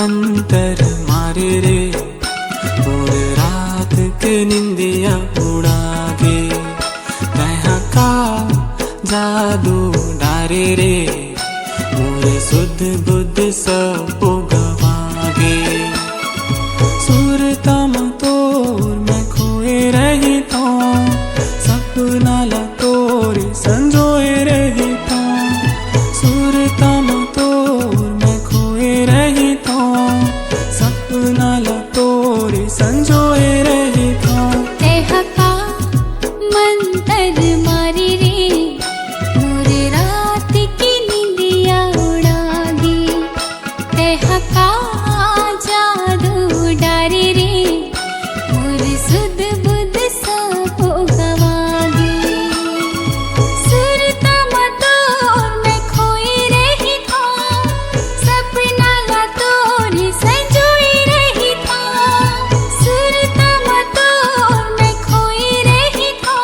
मंतर मारे रे मोर रात के निंदिया उड़ा गे तहाँ का जादू डारे रे मोर सुध बुद्ध सब गवा गे सुरतम तोर मैं खोए रही तो सपना ला तोर संजोए रही तो सुरतम तोर मैं खोए रही तो सपना ला तोर संजोए रही तो तह का मंतर मारे रे मोर रात की निंदिया उड़ा गे तह का जादू डारे रे मोर सुध बुद्ध सब गवा गे सुरतम तोर मैं खोई रही था सपना ला तोर संजोई रही था सुरतम तोर मैं खोई रही था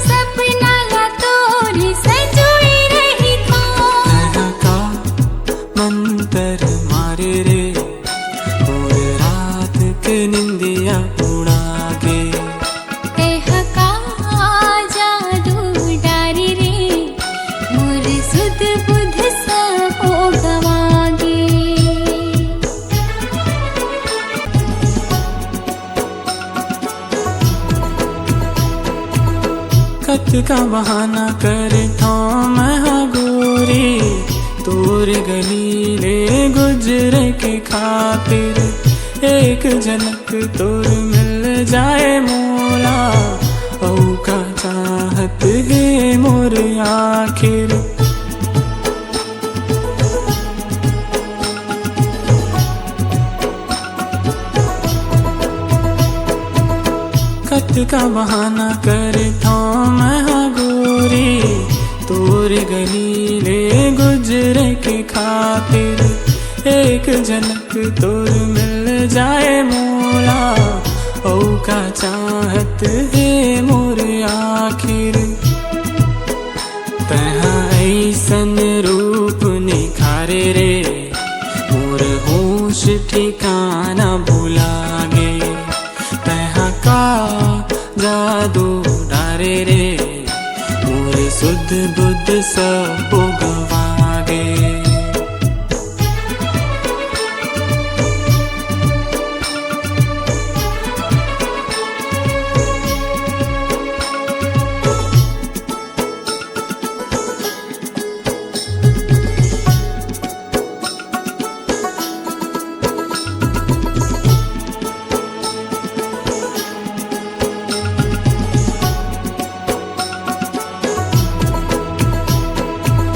सपना ला तोर संजोई रही था तह का मंतर मारे रे मोर रात के निंदिया उड़ा गे तह का जादू डारे रे मोर सुध बुद्ध सब गवा गे कत का बहाना करे तो मैं गोरी तोर गली ले गुजरे के खातिर एक झलक तोर मिल जाए मोला औ का चाहत है मोर आखिर कत का बहाना करे तो मैं गोरी तोर गली ले गुजरे के खातिर एक झलक तोर मिल जाए मोला औ का चाहत है मोर आखिर तहाँ ऐसन रूप निखारे रे मोर होश ठिकाना भुला गे तहाँ का जादू डारे रे मोर सुध बुद्ध सब गवा